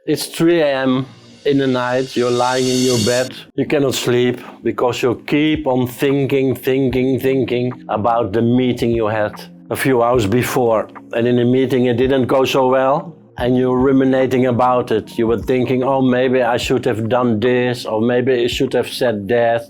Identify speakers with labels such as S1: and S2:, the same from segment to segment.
S1: It's 3 a.m. in the night, you're lying in your bed, you cannot sleep because you keep on thinking about the meeting you had a few hours before. And in the meeting it didn't go so well and you're ruminating about it. You were thinking, oh, maybe I should have done this, or maybe I should have said that,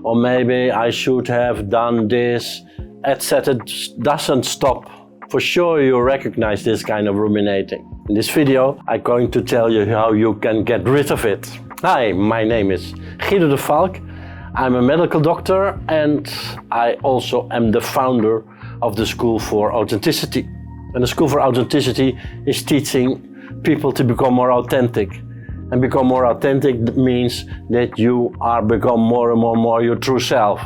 S1: or maybe I should have done this, etc. It doesn't stop. For sure you recognize this kind of ruminating. In this video, I'm going to tell you how you can get rid of it. Hi, my name is Guido de Valk. I'm a medical doctor and I also am the founder of the School for Authenticity. And the School for Authenticity is teaching people to become more authentic. And become more authentic means that you are become more and more your true self.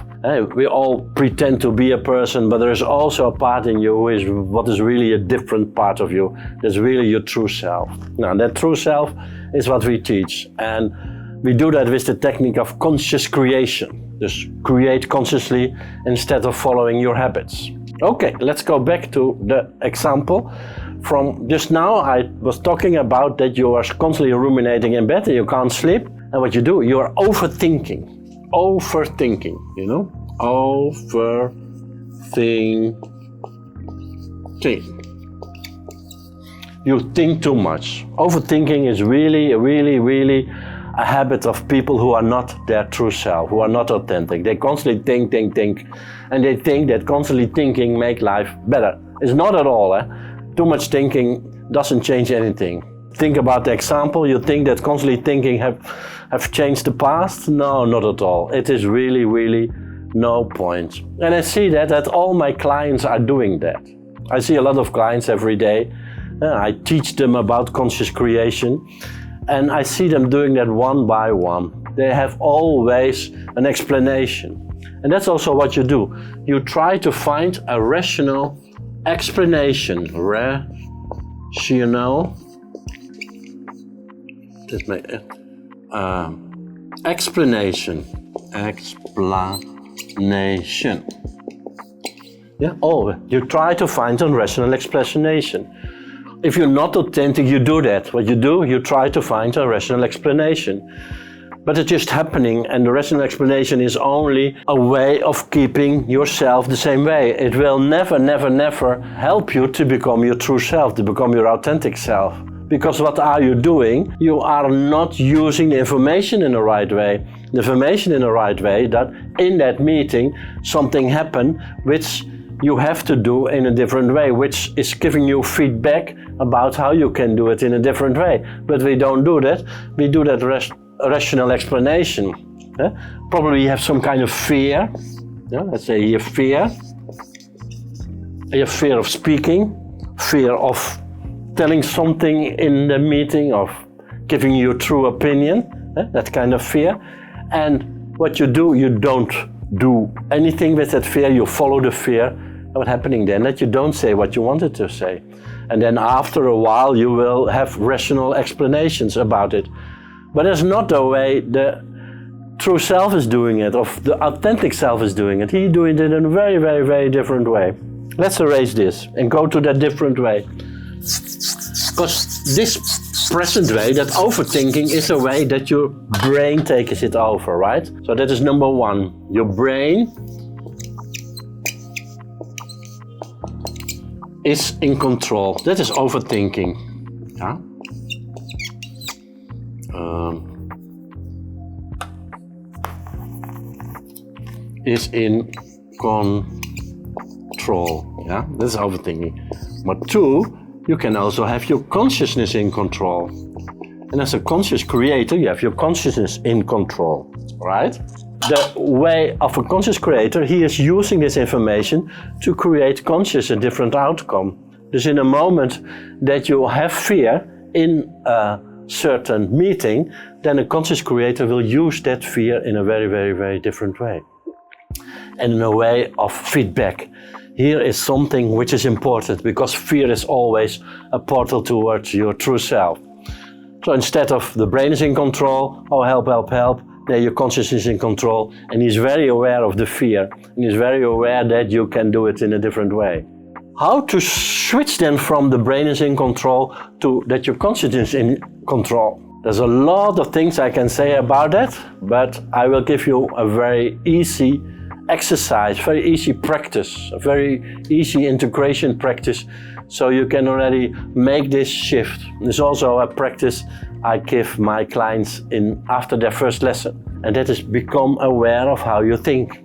S1: We all pretend to be a person, but there is also a part in you who is what is really a different part of you. That's really your true self. Now, that true self is what we teach. And we do that with the technique of conscious creation. Just create consciously instead of following your habits. Okay, let's go back to the example. From just now, I was talking about that you are constantly ruminating in bed and you can't sleep. And what you do, you are overthinking. Overthinking, you know? Overthinking. You think too much. Overthinking is really a habit of people who are not their true self, who are not authentic. They constantly think. And they think that constantly thinking make life better. It's not at all. Too much thinking doesn't change anything. Think about the example. You think that constantly thinking have changed the past? No, not at all. It is really no point. And I see that all my clients are doing that. I see a lot of clients every day. I teach them about conscious creation. And I see them doing that one by one. They have always an explanation. And that's also what you do. You try to find a rational explanation. Rational. Explanation. Yeah. Oh, you try to find a rational explanation. If you're not authentic, you do that. What you do, you try to find a rational explanation. But it's just happening, and the rational explanation is only a way of keeping yourself the same way. It will never help you to become your true self, to become your authentic self. Because what are you doing? You are not using the information in the right way. The information in the right way, that in that meeting something happened which you have to do in a different way, which is giving you feedback about how you can do it in a different way. But we don't do that. We do that rational explanation. Probably you have some kind of fear. Let's say you have fear. You have fear of speaking, fear of telling something in the meeting, of giving your true opinion, that kind of fear. And what you do, you don't do anything with that fear, you follow the fear. And what's happening then? That you don't say what you wanted to say. And then after a while you will have rational explanations about it. But that's not the way the true self is doing it, or the authentic self is doing it. He's doing it in a very different way. Let's erase this and go to that different way. Because this present way, that overthinking, is a way that your brain takes it over, right? So that is number one. Your brain is in control. That is overthinking. Yeah? Is in control. Yeah, that's overthinking. But two, you can also have your consciousness in control. And as a conscious creator, you have your consciousness in control, right? The way of a conscious creator, he is using this information to create conscious a different outcome. Dus in a moment that you have fear in a certain meeting, then a conscious creator will use that fear in a very different way. And in a way of feedback. Here is something which is important, because fear is always a portal towards your true self. So instead of the brain is in control, oh help, then your consciousness is in control, and he's very aware of the fear, and he's very aware that you can do it in a different way. how to switch then from the brain is in control to that your consciousness is in control. There's a lot of things I can say about that, but I will give you a very easy exercise, very easy practice, a very easy integration practice, so you can already make this shift. There's also a practice I give my clients in after their first lesson, and that is become aware of how you think.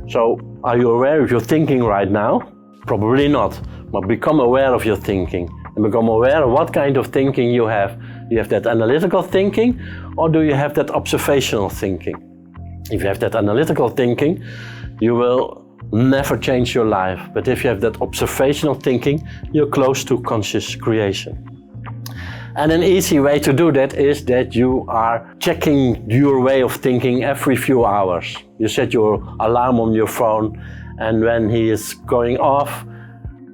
S1: So, are you aware of your thinking right now? Probably not, but become aware of your thinking and become aware of what kind of thinking you have. Do you have that analytical thinking, or do you have that observational thinking? If you have that analytical thinking, you will never change your life. But if you have that observational thinking, you're close to conscious creation. And an easy way to do that is that you are checking your way of thinking every few hours. You set your alarm on your phone, and when he is going off,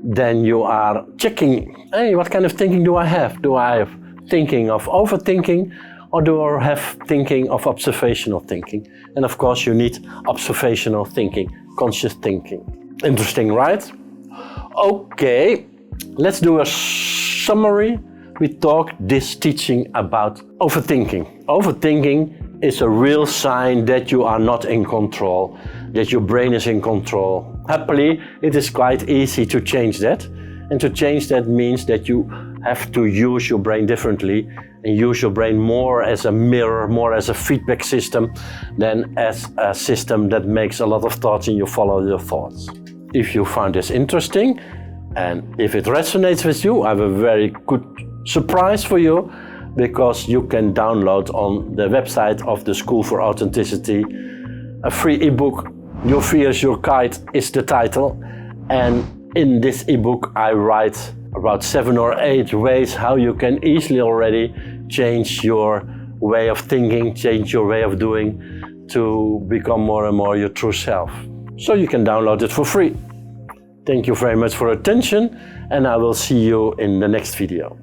S1: then you are checking, hey, what kind of thinking do I have? Do I have thinking of overthinking, or do I have thinking of observational thinking? And of course you need observational thinking, conscious thinking. Interesting, right? Okay, let's do a summary. We talked this teaching about overthinking. Overthinking is a real sign that you are not in control, that your brain is in control. Happily, it is quite easy to change that. And to change that means that you have to use your brain differently and use your brain more as a mirror, more as a feedback system than as a system that makes a lot of thoughts and you follow your thoughts. If you find this interesting and if it resonates with you, I have a very good surprise for you, because you can download on the website of the School for Authenticity a free ebook. Your Fear is Your Guide is the title, and in this ebook I write about 7 or 8 ways how you can easily already change your way of thinking, change your way of doing to become more and more your true self. So you can download it for free. Thank you very much for your attention, and I will see you in the next video.